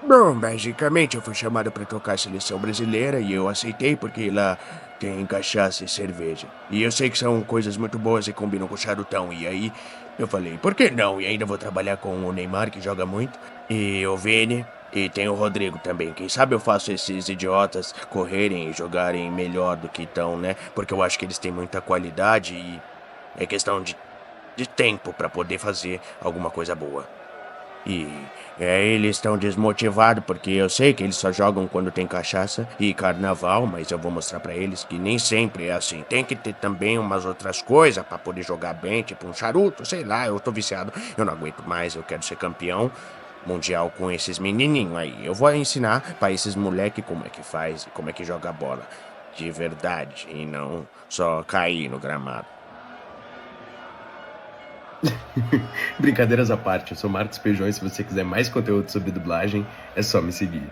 Bom, basicamente eu fui chamado para tocar a seleção brasileira e eu aceitei porque lá tem cachaça e cerveja. E eu sei que são coisas muito boas e combinam com o charutão. E aí eu falei, por que não? E ainda vou trabalhar com o Neymar, que joga muito, e o Vini, e tem o Rodrigo também. Quem sabe eu faço esses idiotas correrem e jogarem melhor do que estão, né? Porque eu acho que eles têm muita qualidade e é questão de tempo para poder fazer alguma coisa boa. E eles estão desmotivados porque eu sei que eles só jogam quando tem cachaça e carnaval, mas eu vou mostrar pra eles que nem sempre é assim. Tem que ter também umas outras coisas pra poder jogar bem, tipo um charuto, sei lá. Eu tô viciado, eu não aguento mais, eu quero ser campeão mundial com esses menininhos aí. Eu vou ensinar pra esses moleque como é que faz e como é que joga bola de verdade e não só cair no gramado. Brincadeiras à parte, eu sou Marcos Pejão e se você quiser mais conteúdo sobre dublagem, é só me seguir.